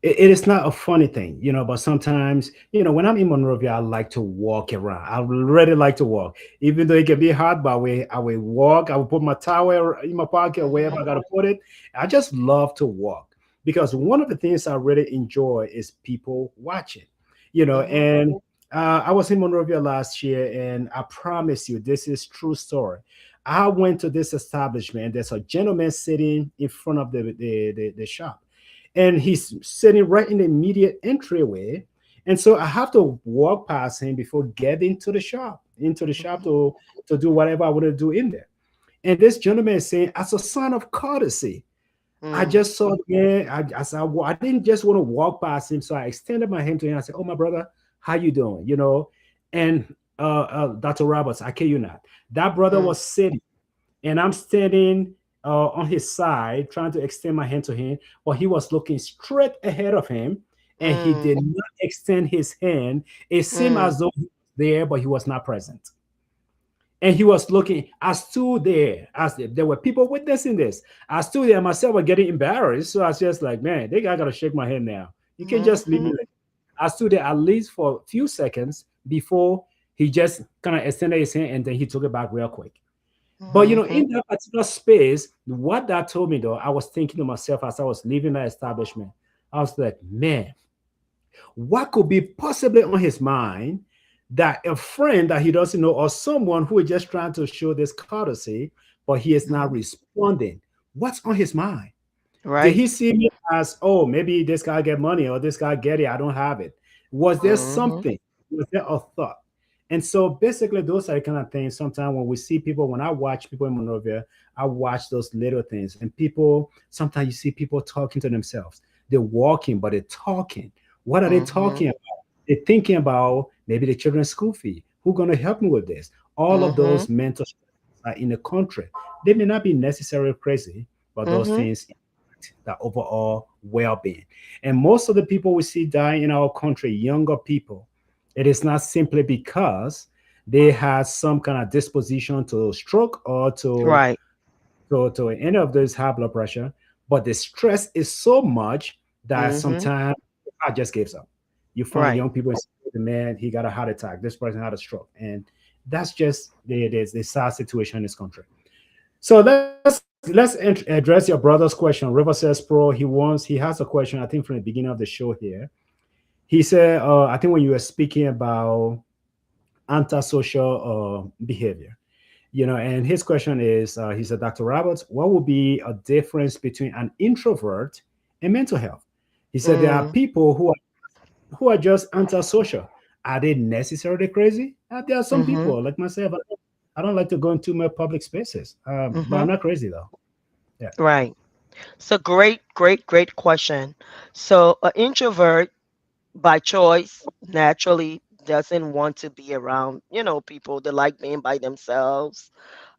It is not a funny thing, but sometimes, when I'm in Monrovia, I like to walk around. I really like to walk, even though it can be hard, but I will walk. I will put my towel in my pocket, wherever I Mhm. got to put it. I just love to walk because one of the things I really enjoy is people watching, Mhm. and I was in Monrovia last year, and I promise you, this is true story. I went to this establishment. There's a gentleman sitting in front of the shop, and he's sitting right in the immediate entryway. And so I have to walk past him before getting to the shop, into the shop Mhm. to do whatever I want to do in there. And this gentleman is saying, as a sign of courtesy, I Mm. just saw the man. I didn't just want to walk past him, so I extended my hand to him. I said, "Oh, my brother, how you doing?" And Dr. Roberts, I kid you not, that brother Mm. was sitting and I'm standing on his side, trying to extend my hand to him, but he was looking straight ahead of him, and he Mm. did not extend his hand. It seemed Mm. as though he was there, but he was not present. And he was looking. I stood there, as there were people witnessing this. I stood there myself, was getting embarrassed. So I was just like, man, they gotta shake my hand now. You can't just leave me Mhm. like. I stood there at least for a few seconds before he just kind of extended his hand, and then he took it back real quick. But Mhm. in that particular space, what that told me though, I was thinking to myself as I was leaving that establishment, I was like, man, what could be possibly on his mind that a friend that he doesn't know or someone who is just trying to show this courtesy, but he is not Mhm. responding? What's on his mind? Did Right. he see me as, oh, maybe this guy get money or this guy get it, I don't have it? Was there Mhm. something? Was there a thought? And so basically, those are the kind of things. Sometimes when we see people, when I watch people in Monrovia, I watch those little things. And people, sometimes you see people talking to themselves. They're walking, but they're talking. What are they Mhm. talking about? They're thinking about maybe the children's school fee. Who's going to help me with this? All of Mhm. those mental stresses are in the country. They may not be necessarily crazy, but those Mhm. things impact the overall well-being. And most of the people we see dying in our country, younger people, it is not simply because they had some kind of disposition to stroke or Right. to any of those high blood pressure, but the stress is so much that Mhm. sometimes I just gives up. You find Right. young people, the man, he got a heart attack. This person had a stroke, and that's just the sad situation in this country. So let's address your brother's question. River says Pro. He has a question. I think from the beginning of the show here. He said, I think when you were speaking about antisocial behavior, and his question is, he said, Dr. Roberts, what would be a difference between an introvert and mental health? He said there are Mm, people who are just antisocial. Are they necessarily crazy? There are some mm-hmm. people like myself. I don't like to go into my public spaces, but Mm-hmm. I'm not crazy though. Yeah. Right. So great question. So an introvert by choice naturally doesn't want to be around, people. They like being by themselves.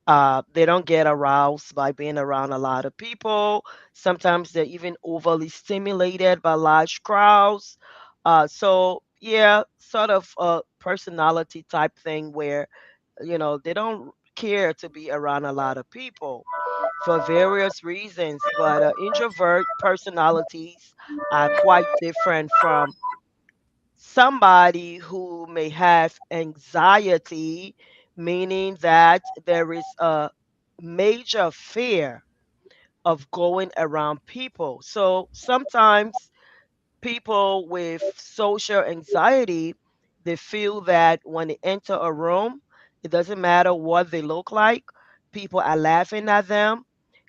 They don't get aroused by being around a lot of people. Sometimes they're even overly stimulated by large crowds. So yeah, sort of a personality type thing where, they don't care to be around a lot of people for various reasons. But introvert personalities are quite different from somebody who may have anxiety, meaning that there is a major fear of going around people. So sometimes people with social anxiety, they feel that when they enter a room, it doesn't matter what they look like, people are laughing at them.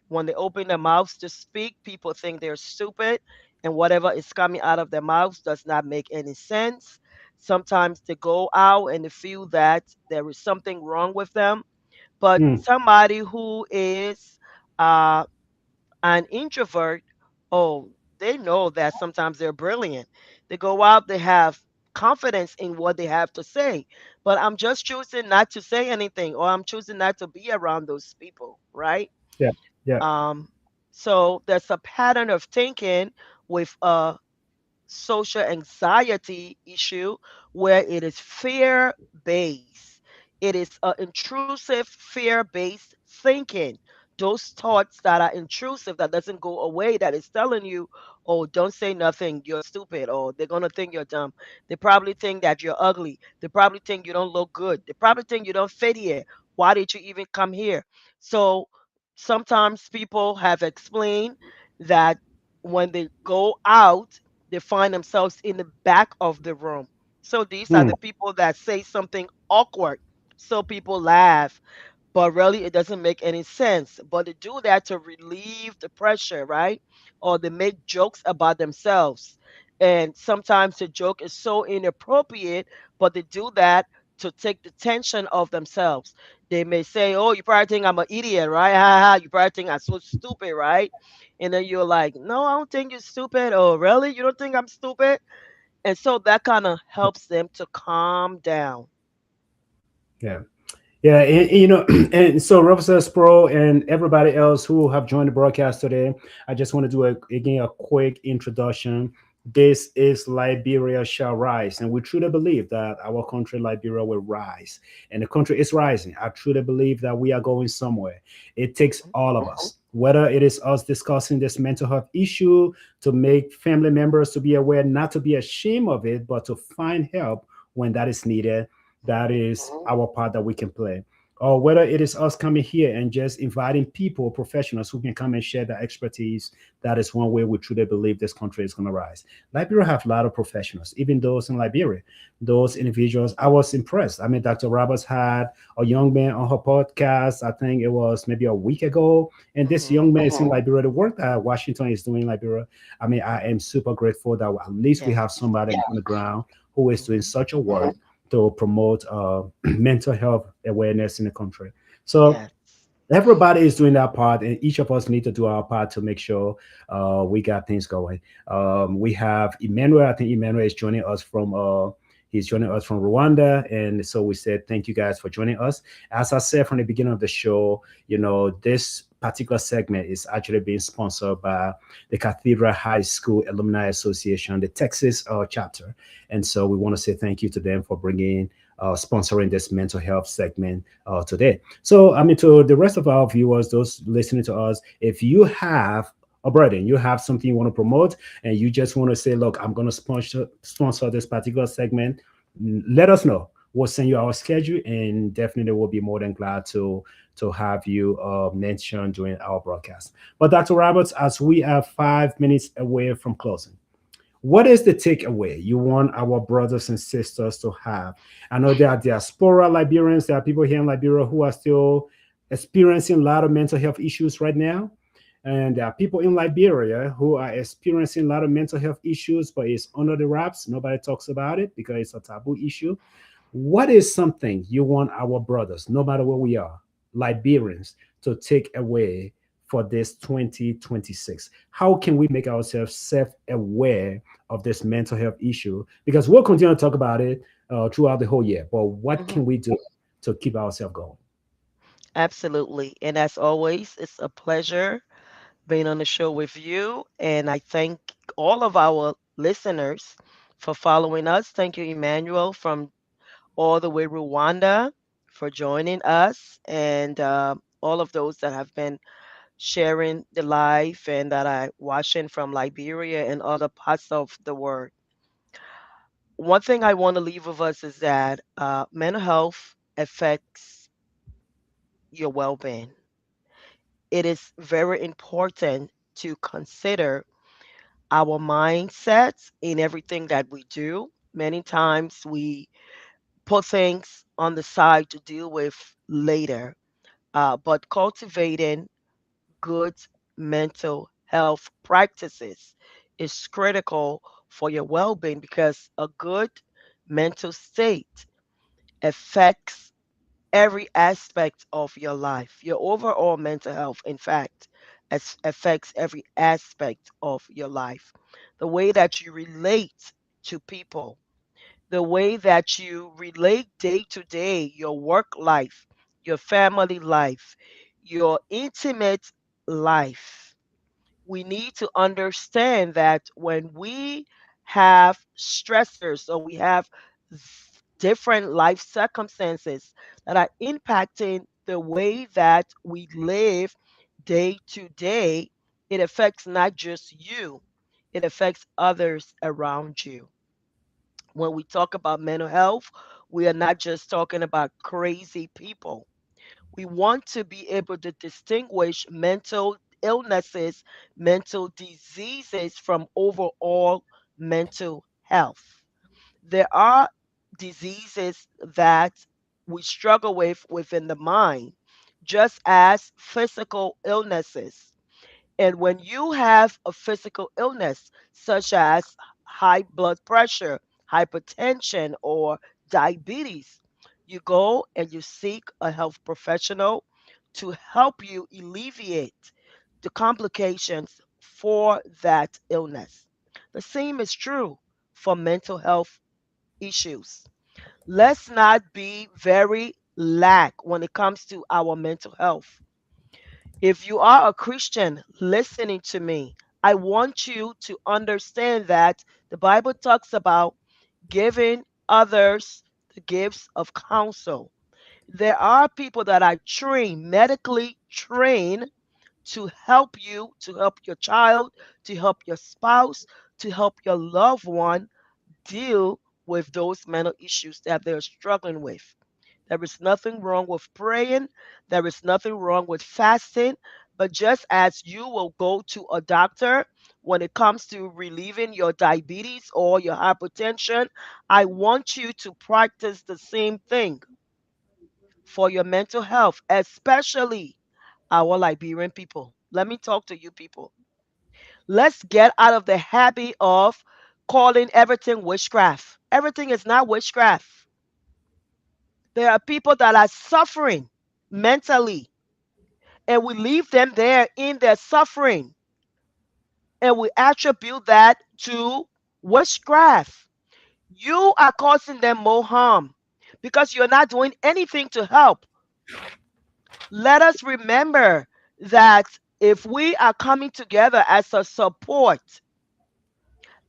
When they open their mouths to speak, people think they're stupid, and whatever is coming out of their mouths does not make any sense. Sometimes they go out and they feel that there is something wrong with them. But Hmm. somebody who is uh, an introvert, oh, they know that sometimes they're brilliant. They go out, they have confidence in what they have to say. But I'm just choosing not to say anything, or I'm choosing not to be around those people, right? Yeah. Yeah. Um, so there's a pattern of thinking with social anxiety issue where it is fear based. It is intrusive fear based thinking. Those thoughts that are intrusive, that doesn't go away, that is telling you, oh, don't say nothing, you're stupid, or they're going to think you're dumb. They probably think that you're ugly. They probably think you don't look good. They probably think you don't fit here. Why did you even come here? So sometimes people have explained that when they go out, they find themselves in the back of the room. So these are Hmm. the people that say something awkward. So people laugh, but really it doesn't make any sense. But they do that to relieve the pressure, right? Or they make jokes about themselves. And sometimes the joke is so inappropriate, but they do that to take the tension off themselves. They may say, oh, you probably think I'm an idiot, right? Ha ha, you probably think I'm so stupid, right? And then you're like, no, I don't think you're stupid. Oh, really? You don't think I'm stupid? And so that kind of helps them to calm down. Yeah. Yeah, and so Rufus Pro and everybody else who have joined the broadcast today, I just want to do again a quick introduction. This is Liberia Shall Rise, and we truly believe that our country, Liberia, will rise, and the country is rising. I truly believe that we are going somewhere. It takes Mhm. all of us, whether it is us discussing this mental health issue to make family members to be aware, not to be ashamed of it, but to find help when that is needed. That is our part that we can play, or whether it is us coming here and just inviting people, professionals who can come and share their expertise. That is one way we truly believe this country is going to rise. Liberia have a lot of professionals, even those in Liberia. Those individuals, I was impressed. I mean, Dr. Roberts had a young man on her podcast, I think it was maybe a week ago. And this Mhm. young man is in Liberia. The work that Washington is doing in Liberia, I mean, I am super grateful that at least we Yeah. have somebody on the ground who is doing Mhm. such a work to promote mental health awareness in the country. So Yes. everybody is doing that part, and each of us need to do our part to make sure we got things going. We have Emmanuel. I think Emmanuel is joining us from. He's joining us from Rwanda, and so we said thank you guys for joining us. As I said from the beginning of the show, this particular segment is actually being sponsored by the Cathedral High School Alumni Association, the Texas chapter, and so we want to say thank you to them for bringing sponsoring this mental health segment today. So, I mean, to the rest of our viewers, those listening to us, if you have a burden, you have something you want to promote, and you just want to say, look, I'm going to sponsor this particular segment, let us know. we'll send you our schedule, and definitely we'll be more than glad to have you mentioned during our broadcast. But Dr. Roberts, as we are 5 minutes away from closing, what is the takeaway you want our brothers and sisters to have? I know there are diaspora Liberians, there are people here in Liberia who are still experiencing a lot of mental health issues right now. And there are people in Liberia who are experiencing a lot of mental health issues, but it's under the wraps. Nobody talks about it because it's a taboo issue. What is something you want our brothers, no matter where we are, Liberians, to take away for this 2026? How can we make ourselves self-aware of this mental health issue? Because we'll continue to talk about it throughout the whole year. But what Mhm. can we do to keep ourselves going? Absolutely. And as always, it's a pleasure being on the show with you. And I thank all of our listeners for following us. Thank you, Emmanuel, from all the way Rwanda, for joining us, and all of those that have been sharing the life and that are watching from Liberia and other parts of the world. One thing I want to leave with us is that mental health affects your well being. It is very important to consider our mindsets in everything that we do. Many times we put things on the side to deal with later, but cultivating good mental health practices is critical for your well being because a good mental state affects every aspect of your life. Your overall mental health, in fact, affects every aspect of your life. The way that you relate to people, the way that you relate day to day, your work life, your family life, your intimate life. We need to understand that when we have stressors or we have different life circumstances that are impacting the way that we live day to day, it affects not just you, it affects others around you. When we talk about mental health, we are not just talking about crazy people. We want to be able to distinguish mental illnesses, mental diseases from overall mental health. There are diseases that we struggle with within the mind, just as physical illnesses. And when you have a physical illness, such as high blood pressure, hypertension, or diabetes, you go and you seek a health professional to help you alleviate the complications for that illness. The same is true for mental health issues. Let's not be very lack when it comes to our mental health. If you are a Christian listening to me, I want you to understand that the Bible talks about giving others the gifts of counsel. There are people that are trained, medically trained, to help you, to help your child, to help your spouse, to help your loved one deal with those mental issues that they're struggling with. There is nothing wrong with praying. There is nothing wrong with fasting. But just as you will go to a doctor when it comes to relieving your diabetes or your hypertension, I want you to practice the same thing for your mental health, especially our Liberian people. Let me talk to you people. Let's get out of the habit of calling everything witchcraft. Everything is not witchcraft. There are people that are suffering mentally, and we leave them there in their suffering, and we attribute that to witchcraft. You are causing them more harm because you're not doing anything to help. Let us remember that if we are coming together as a support,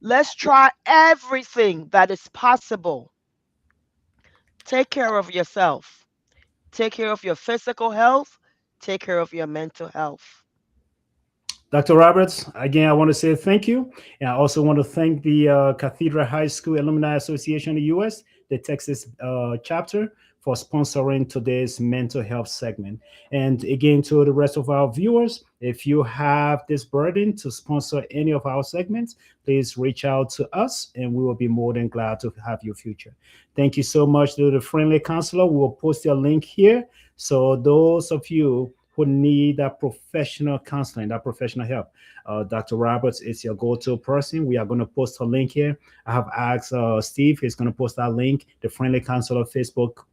let's try everything that is possible. Take care of yourself. Take care of your physical health. Take care of your mental health. Dr. Roberts, again, I want to say thank you. And I also want to thank the Cathedral High School Alumni Association in the U.S., the Texas chapter, for sponsoring today's mental health segment. And again, to the rest of our viewers, if you have this burden to sponsor any of our segments, please reach out to us and we will be more than glad to have your future. Thank you so much to the Friendly Counselor. We will post your link here. So those of you who need that professional counseling, that professional help, Dr. Roberts is your go-to person. We are going to post a link here. I have asked Steve, he's going to post that link, the Friendly Counselor Facebook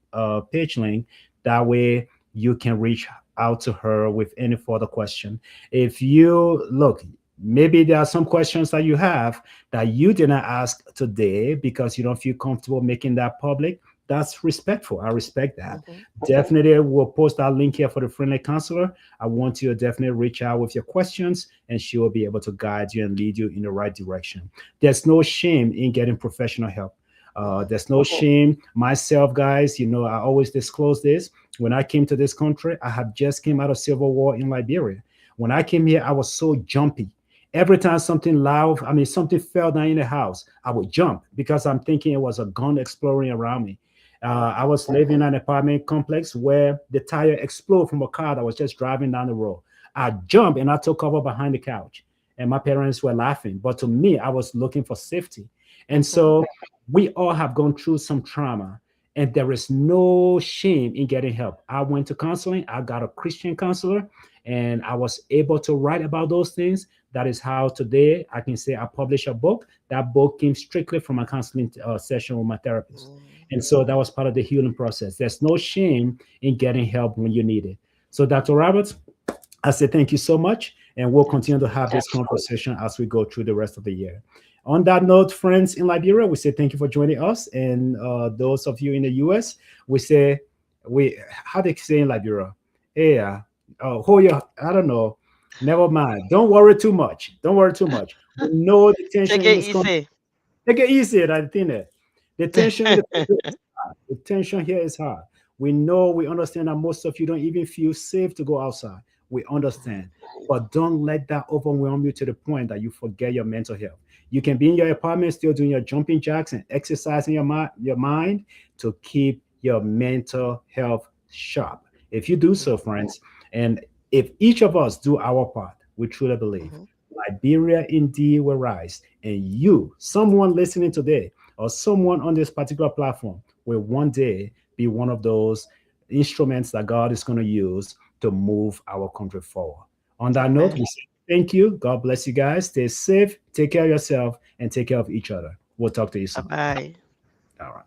page link. That way you can reach out to her with any further question. If you look, maybe there are some questions that you have that you did not ask today because you don't feel comfortable making that public. That's respectful. I respect that. Definitely, we'll post our link here for the Friendly Counselor. I want you to definitely reach out with your questions, and she will be able to guide you and lead you in the right direction. There's no shame in getting professional help. There's no shame. Myself, guys, I always disclose this. When I came to this country, I had just came out of civil war in Liberia. When I came here, I was so jumpy. Every time something loud, something fell down in the house, I would jump because I'm thinking it was a gun exploring around me. I was living in an apartment complex where the tire exploded from a car that was just driving down the road. I jumped and I took cover behind the couch, and my parents were laughing. But to me, I was looking for safety. And so we all have gone through some trauma, and there is no shame in getting help. I went to counseling. I got a Christian counselor, and I was able to write about those things. That is how today I can say I published a book. That book came strictly from a counseling session with my therapist. And so that was part of the healing process. There's no shame in getting help when you need it. So Dr. Roberts, I say thank you so much. And we'll continue to have this conversation as we go through the rest of the year. On that note, friends in Liberia, we say thank you for joining us. And those of you in the US, we say, how they say in Liberia? Yeah. Hold your, I don't know. Never mind. Don't worry too much. Don't worry too much. We know the tension Take in it this country. easy. Take it easy, I think it. The tension in the country is hard. The tension here is hard. We understand that most of you don't even feel safe to go outside. We understand. But don't let that overwhelm you to the point that you forget your mental health. You can be in your apartment still doing your jumping jacks and exercising your mind to keep your mental health sharp. If you do so, friends, and if each of us do our part, we truly believe Liberia indeed will rise. And you, someone listening today, or someone on this particular platform, will one day be one of those instruments that God is going to use to move our country forward. On that note, we say thank you. God bless you guys. Stay safe, take care of yourself, and take care of each other. We'll talk to you soon. Bye-bye. All right.